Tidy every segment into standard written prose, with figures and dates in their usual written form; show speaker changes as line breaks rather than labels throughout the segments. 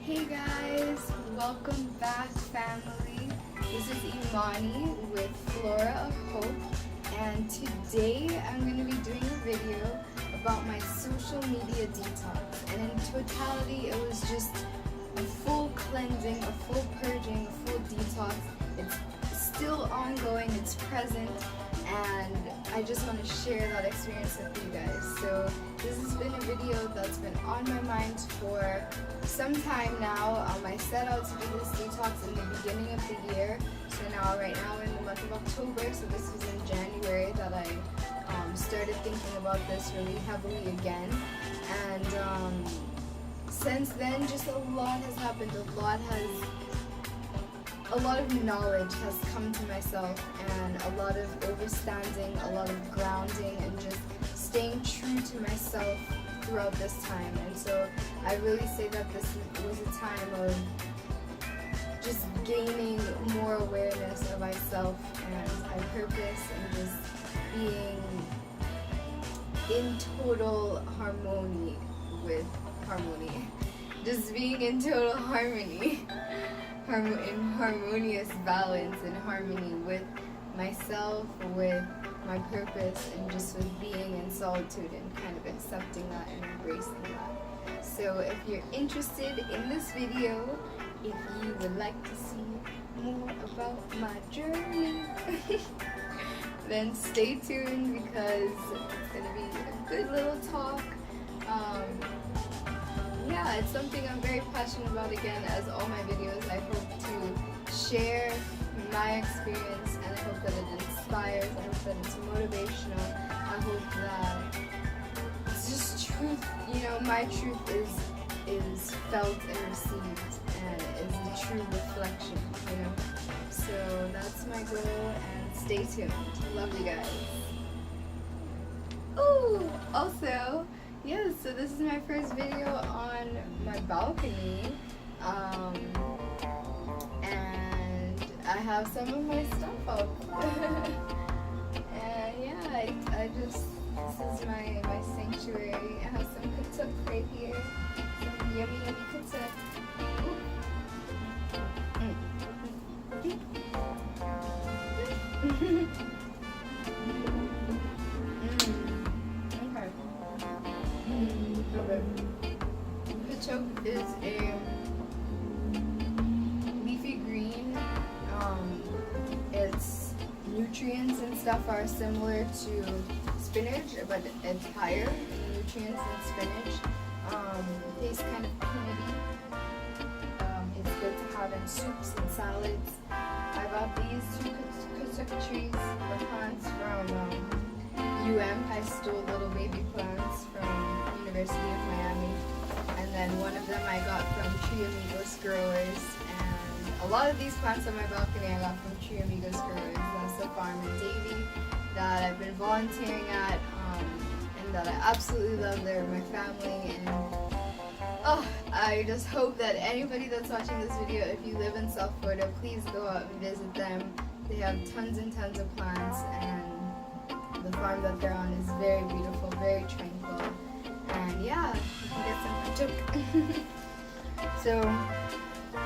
Hey guys, welcome back family. This is Imani with Flora of Hope, and today I'm going to be doing a video about my social media detox. And in totality, it was just a full cleansing, a full purging, a full detox. It's still ongoing, it's present, and I just want to share that experience with you guys. So this has been a video that's been on my mind for some time now. I set out to do this detox in the beginning of the year. So right now we're in the month of October, so this was in January that I started thinking about this really heavily again. And since then, just a lot has happened. A lot of knowledge has come to myself, and a lot of overstanding, a lot of grounding, and just staying true to myself throughout this time. And so I really say that this was a time of just gaining more awareness of myself and my purpose, and just being in total harmony with harmony. Just being in total harmony. In harmonious balance and harmony with myself, with my purpose, and just with being in solitude and kind of accepting that and embracing that. So if you're interested in this video, if you would like to see more about my journey, then stay tuned, because it's going to be a good little talk. Yeah, it's something I'm very passionate about, again, as all my videos. I hope to share my experience, and I hope that it inspires, I hope that it's motivational, I hope that it's just truth, my truth is felt and received, and is the true reflection, So that's my goal, and stay tuned. Love you guys. Ooh, also, yeah, so this is my first video on my balcony, and I have some of my stuff up. And yeah, this is my sanctuary. I have some katuk right here, some yummy katuk. Katuk is a leafy green. Its nutrients and stuff are similar to spinach, but it's higher in nutrients than spinach. It tastes kind of peanutty. It's good to have in soups and salads. I bought these two katuk trees, or plants, from I stole little baby plants from University of Miami, and then one of them I got from Amigos Growers, and a lot of these plants on my balcony I got from Amigos Growers. That's a farm in Davie that I've been volunteering at, and that I absolutely love. They're my family, and I just hope that anybody that's watching this video, if you live in South Florida, please go out and visit them. They have tons and tons of plants, and the farm that they're on is very beautiful, very tranquil, and yeah, you can get some katuk. So,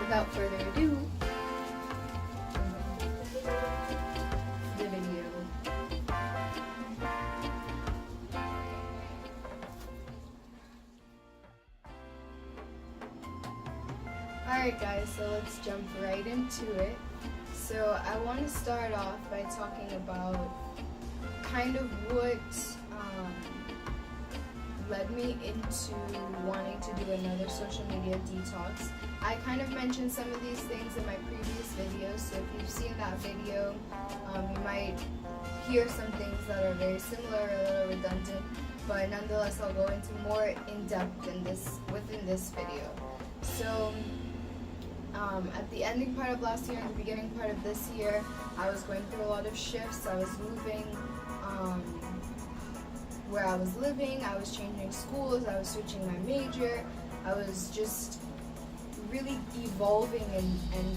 without further ado, the video. Alright guys, so let's jump right into it. So I want to start off by talking about kind of what led me into wanting to do another social media detox. I kind of mentioned some of these things in my previous videos, so if you've seen that video, you might hear some things that are very similar, a little redundant, but nonetheless I'll go into more in-depth within this video. So at the ending part of last year and the beginning part of this year, I was going through a lot of shifts. I was moving where I was living, I was changing schools, I was switching my major, I was just really evolving and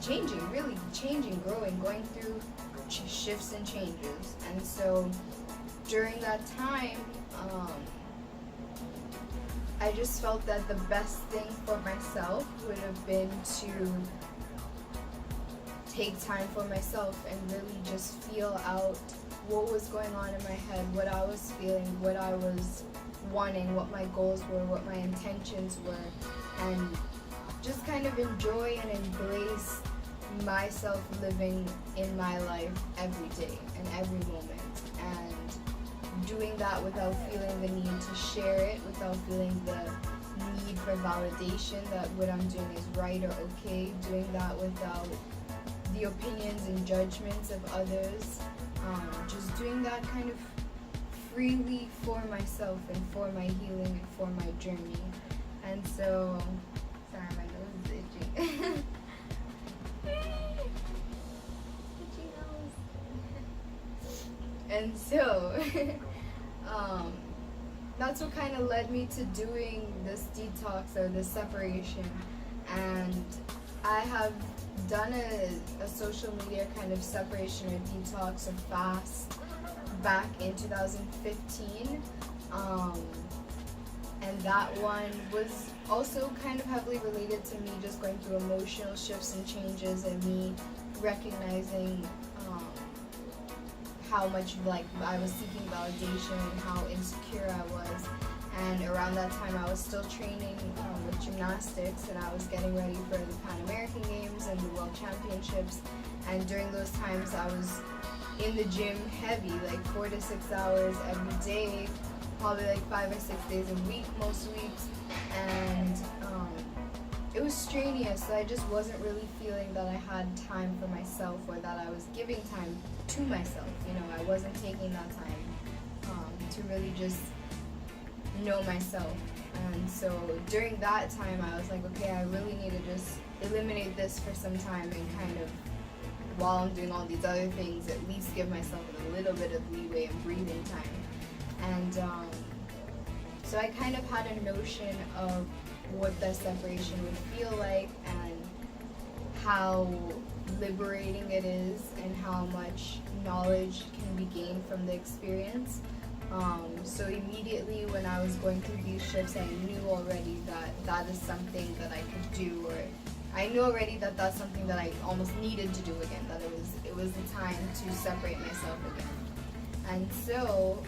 changing, growing, going through shifts and changes. And so during that time, I just felt that the best thing for myself would have been to take time for myself and really just feel out what was going on in my head, what I was feeling, what I was wanting, what my goals were, what my intentions were, and just kind of enjoy and embrace myself living in my life every day and every moment, and doing that without feeling the need to share it, without feeling the need for validation that what I'm doing is right or okay, doing that without the opinions and judgments of others, just doing that kind of freely for myself and for my healing and for my journey. And so, sorry, my nose is itching. Itchy nose. And so, that's what kind of led me to doing this detox or this separation. And I have done a social media kind of separation or detox or fast back in 2015, and that one was also kind of heavily related to me just going through emotional shifts and changes, and me recognizing how much like I was seeking validation and how insecure I was. And around that time I was still training with gymnastics, and I was getting ready for the Pan American Games and the World Championships. And during those times I was in the gym heavy, like 4 to 6 hours every day, probably like 5 or 6 days a week most weeks. And it was strenuous, so I just wasn't really feeling that I had time for myself, or that I was giving time to myself. You know, I wasn't taking that time to really just know myself. And so during that time I was like, okay, I really need to just eliminate this for some time, and kind of, while I'm doing all these other things, at least give myself a little bit of leeway and breathing time. And so I kind of had a notion of what that separation would feel like, and how liberating it is, and how much knowledge can be gained from the experience. So immediately when I was going through these shifts, I knew already that that is something that I could do, or I knew already that that's something that I almost needed to do again, that it was the time to separate myself again. And so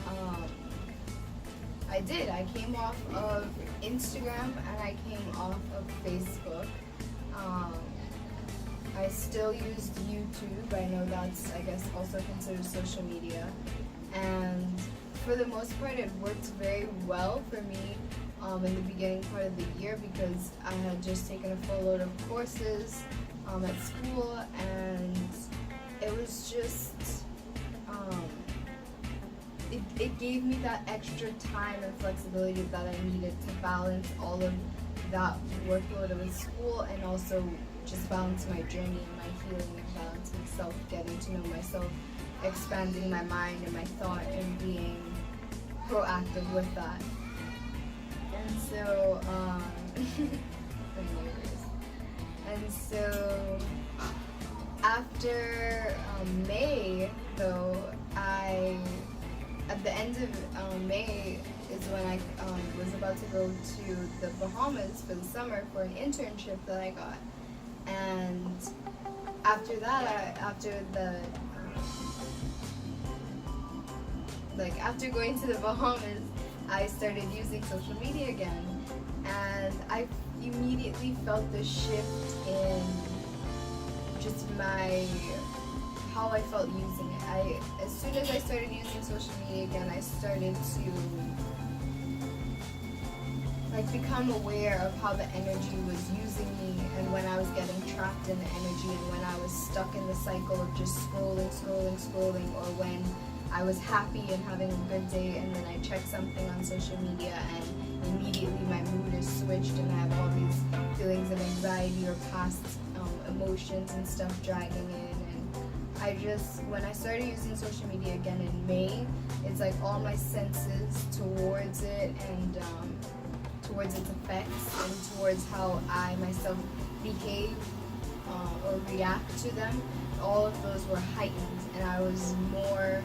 I did. I came off of Instagram and I came off of Facebook. I still used YouTube. I know that's, I guess, also considered social media. And for the most part, it worked very well for me in the beginning part of the year, because I had just taken a full load of courses at school, and it was just, it gave me that extra time and flexibility that I needed to balance all of that workload with school, and also just balance my journey and my healing, and balance myself, getting to know myself, expanding my mind and my thought, and being proactive with that. And so, and so after May, though, at the end of May is when I was about to go to the Bahamas for the summer for an internship that I got. And after that, after going to the Bahamas, I started using social media again, and I immediately felt the shift in just how I felt using it. As soon as I started using social media again, I started to become aware of how the energy was using me, and when I was getting trapped in the energy, and when I was stuck in the cycle of just scrolling, or when I was happy and having a good day, and then I check something on social media and immediately my mood is switched, and I have all these feelings of anxiety or past emotions and stuff dragging in. And when I started using social media again in May, it's like all my senses towards it, and towards its effects, and towards how I myself behave or react to them, all of those were heightened, and I was more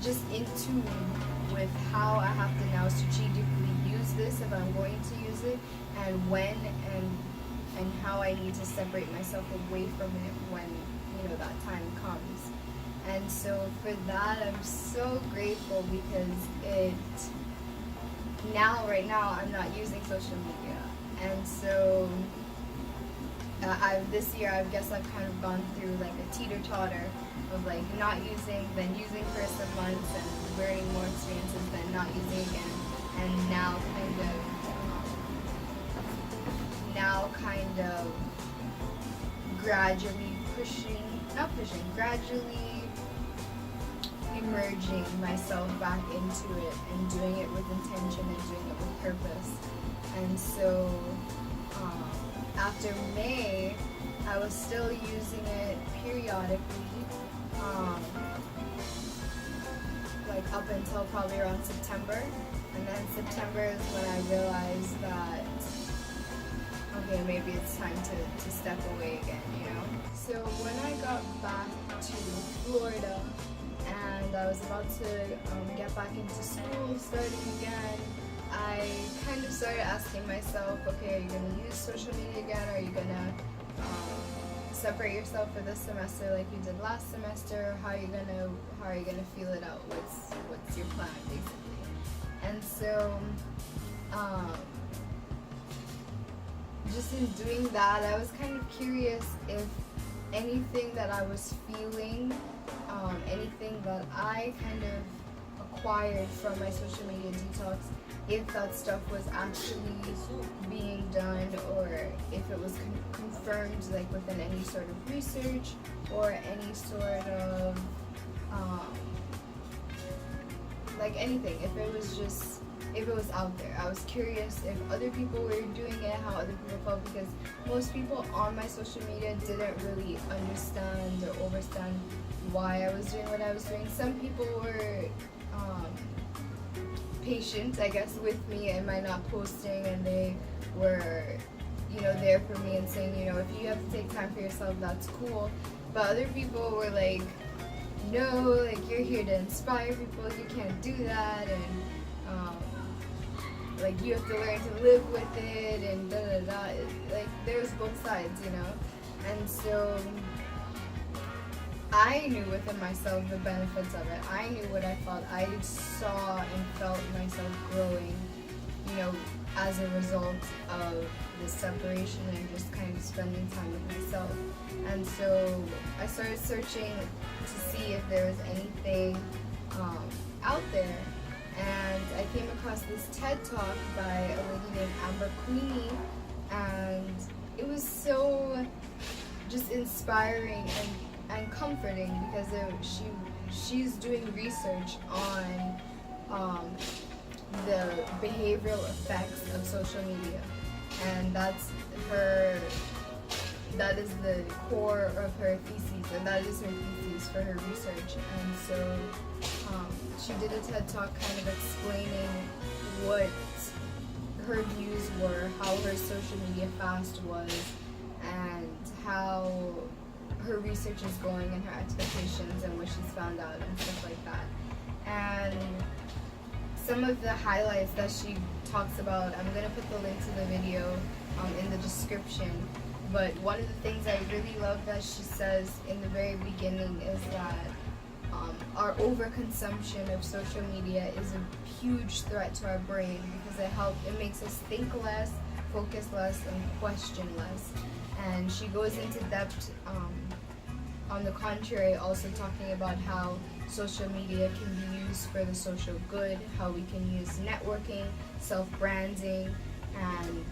just in tune with how I have to now strategically use this if I'm going to use it, and when and how I need to separate myself away from it when, you know, that time comes. And so for that, I'm so grateful, because right now I'm not using social media. And so this year, I guess I've kind of gone through like a teeter-totter of like not using, then using for some months and learning more experiences, then not using again, and now kind of gradually gradually emerging myself back into it and doing it with intention and doing it with purpose. And so after May, I was still using it periodically, like up until probably around September. And then September is when I realized that, okay, maybe it's time to step away again, you know? So when I got back to Florida and I was about to get back into school, starting again, I kind of started asking myself, okay, are you going to use social media again? Are you going to separate yourself for this semester like you did last semester? How are you gonna feel it out? What's your plan, basically? And so just in doing that, I was kind of curious if anything that I was feeling, anything that I kind of acquired from my social media detox, if that stuff was actually being done, or if it was confirmed like within any sort of research or any sort of like anything, if it was out there. I was curious if other people were doing it, how other people felt, because most people on my social media didn't really understand or understand why I was doing what I was doing. Some people were patient, I guess, with me and my not posting, and they were, you know, there for me and saying, you know, if you have to take time for yourself, that's cool. But other people were like, no, like, you're here to inspire people, you can't do that, and like, you have to learn to live with it, and da da da. Like, there's both sides, you know. And so I knew within myself the benefits of it. I knew what I felt. I saw and felt myself growing, you know, as a result of the separation and just kind of spending time with myself. And so I started searching to see if there was anything out there. And I came across this TED Talk by a lady named Amber Quinney, and it was so just inspiring and comforting, because she's doing research on the behavioral effects of social media, and that is the core of her thesis, and that is her thesis for her research. And so she did a TED Talk kind of explaining what her views were, how her social media fast was, and how her research is going and her expectations and what she's found out and stuff like that. And some of the highlights that she talks about, I'm going to put the link to the video in the description. But one of the things I really love that she says in the very beginning is that our overconsumption of social media is a huge threat to our brain, because it makes us think less, focus less, and question less. And she goes into depth on the contrary, also talking about how social media can be used for the social good, how we can use networking, self-branding, and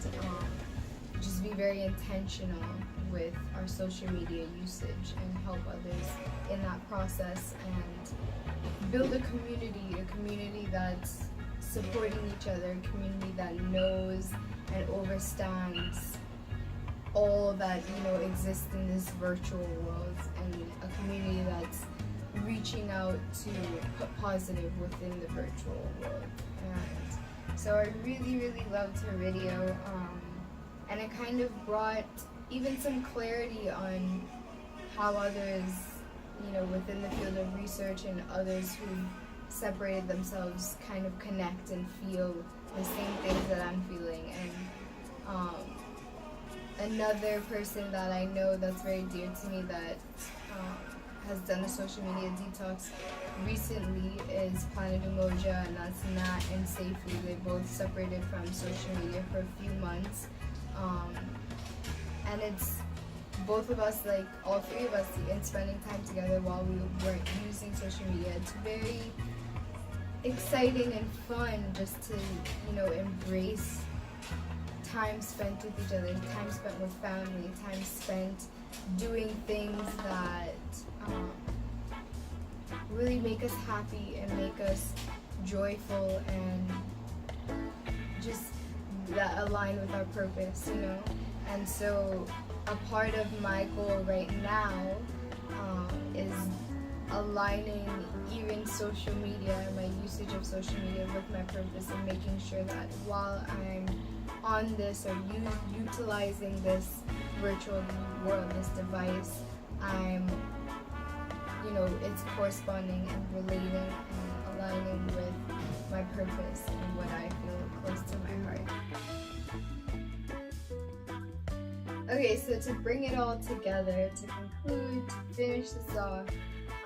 just be very intentional with our social media usage and help others in that process, and build a community that's supporting each other, a community that knows and understands all that, you know, exists in this virtual world, and a community that's reaching out to put positive within the virtual world. And so I really loved her video, and it kind of brought even some clarity on how others, you know, within the field of research, and others separated themselves kind of connect and feel the same things that I'm feeling. And another person that I know that's very dear to me that has done a social media detox recently is Planet Umoja, and that's Nat and Safely. They both separated from social media for a few months. And it's both of us, like all three of us, and spending time together while we weren't using social media. It's very exciting and fun just to, embrace time spent with each other, time spent with family, time spent doing things that really make us happy and make us joyful and just that align with our purpose, And so a part of my goal right now is aligning even social media, my usage of social media with my purpose, and making sure that while I'm on this or utilizing this virtual world, this device, I'm, it's corresponding and relating and aligning with my purpose and what I feel close to my heart. Okay, so to bring it all together, to conclude, to finish this off,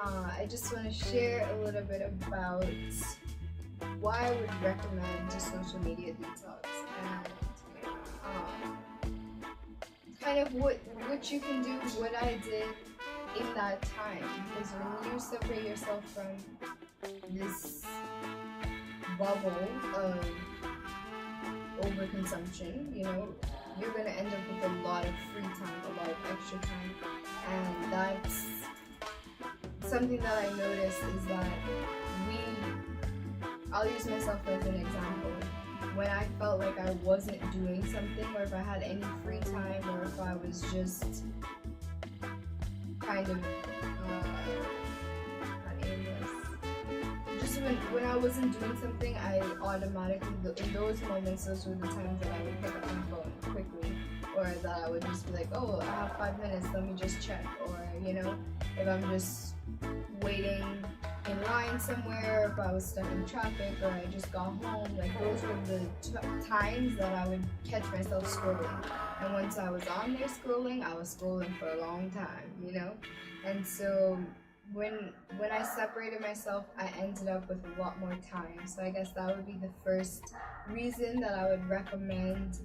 I just want to share a little bit about why I would recommend a social media detox and kind of what you can do, what I did in that time. Because when you separate yourself from this bubble of overconsumption, you're going to end up with a lot of free time, a lot of extra time. And that's something that I noticed is that I'll use myself as an example. When I felt like I wasn't doing something, or if I had any free time, or if I was just kind of not aimless, just when I wasn't doing something, I automatically, in those moments, those were the times that I would pick up my phone quickly, or that I would just be like, oh, I have 5 minutes, let me just check. Or if I'm just waiting in line somewhere, or if I was stuck in traffic, or I just got home, like those were the times that I would catch myself scrolling. And once I was on there scrolling, I was scrolling for a long time, And so when I separated myself, I ended up with a lot more time. So I guess that would be the first reason that I would recommend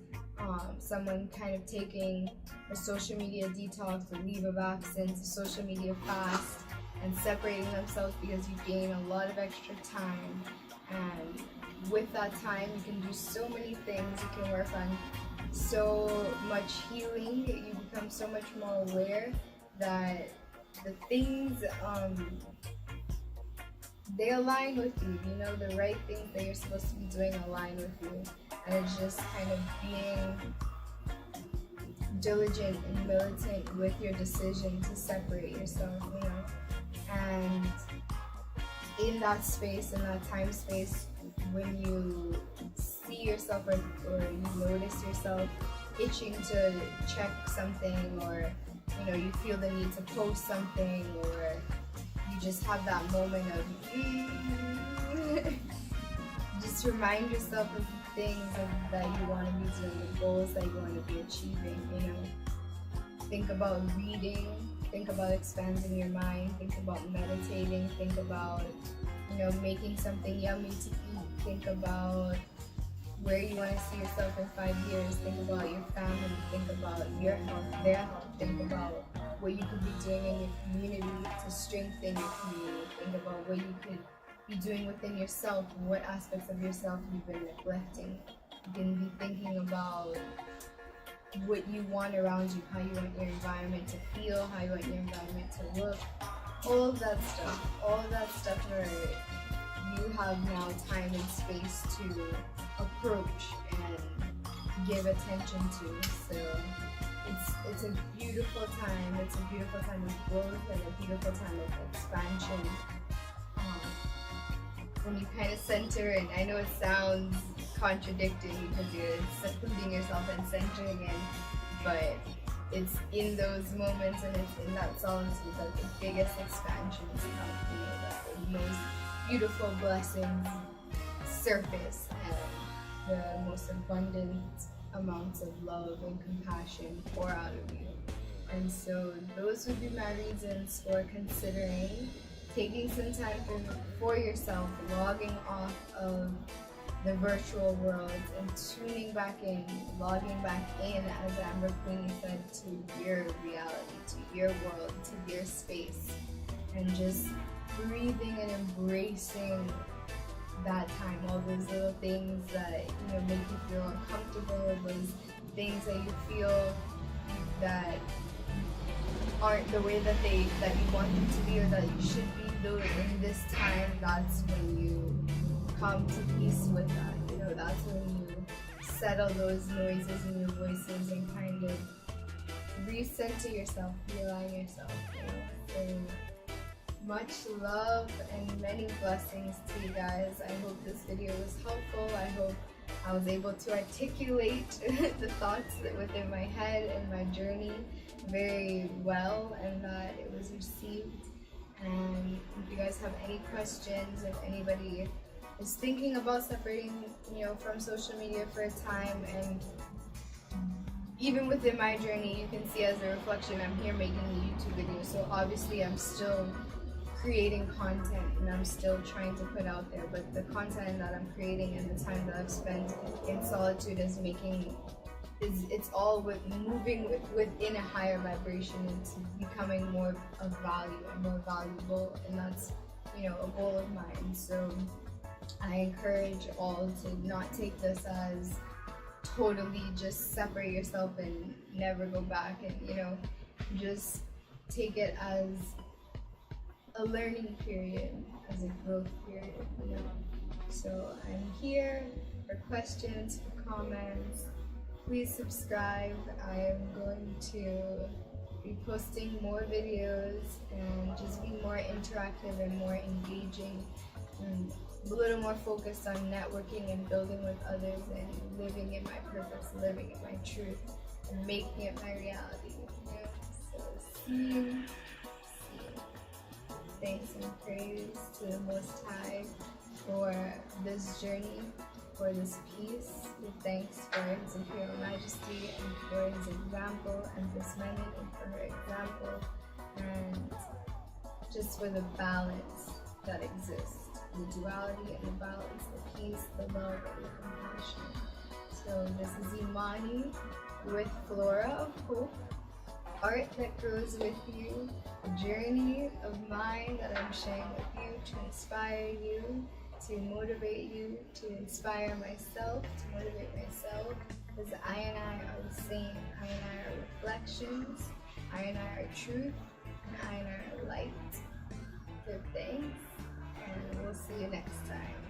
someone kind of taking a social media detox, a leave of absence, a social media fast, and separating themselves, because you gain a lot of extra time. And with that time, you can do so many things. You can work on so much healing. You become so much more aware that the things, they align with you, the right things that you're supposed to be doing align with you. And it's just kind of being diligent and militant with your decision to separate yourself, And in that space, in that time space, when you see yourself or you notice yourself itching to check something, or you feel the need to post something, or you just have that moment of just remind yourself of the things that you want to be doing, the goals that you want to be achieving. Think about reading, think about expanding your mind, think about meditating, think about making something yummy to eat, think about where you want to see yourself in 5 years, think about your family, think about your health, their health, think about what you could be doing in your community to strengthen your community, think about what you could be doing within yourself, what aspects of yourself you've been neglecting. You can be thinking about what you want around you, how you want your environment to feel, how you want your environment to look, all of that stuff where you have now time and space to approach and give attention to. So it's a beautiful time. It's a beautiful time of growth and a beautiful time of expansion. When you kind of center, and I know it sounds contradicting because you're secluding yourself and centering in, but it's in those moments and it's in that solitude that the biggest expansions come, that the most beautiful blessings surface and the most abundant amounts of love and compassion pour out of you. And so those would be my reasons for considering taking some time for yourself, logging off of the virtual world and tuning back in, logging back in, as Amber Quinney said, to your reality, to your world, to your space, and just breathing and embracing that time, all those little things that make you feel uncomfortable, those things that you feel that aren't the way that you want them to be or that you should be doing in this time. That's when you come to peace with that. That's when you settle those noises in your voices and kind of recenter yourself, realign yourself. So much love and many blessings to you guys. I hope this video was helpful. I hope I was able to articulate the thoughts that within my head and my journey very well, and that it was received. And if you guys have any questions, if anybody is thinking about separating, from social media for a time, and even within my journey, you can see as a reflection, I'm here making a YouTube video. So obviously I'm still creating content and I'm still trying to put out there, but the content that I'm creating and the time that I've spent in solitude it's all moving within a higher vibration into becoming more of value and more valuable, and that's a goal of mine. So I encourage all to not take this as totally just separate yourself and never go back, and just take it as a learning period, as a growth period. So I'm here for questions, for comments. Please subscribe. I am going to be posting more videos and just be more interactive and more engaging, and a little more focused on networking and building with others and living in my purpose, living in my truth, and making it my reality. So see you. Thanks and praise to the Most High for this journey, for this peace. Give thanks for His Imperial Majesty and for His example, and this Many and for her example, and just for the balance that exists, the duality and the balance, the peace, the love, and the compassion. So this is Imani with Flora of Hope, art that grows with you, a journey of mine that I'm sharing with you to inspire you, to motivate you, to inspire myself, to motivate myself, because I and I are the same. I and I are reflections, I and I are truth, and I and I are light. Good thanks, and we'll see you next time.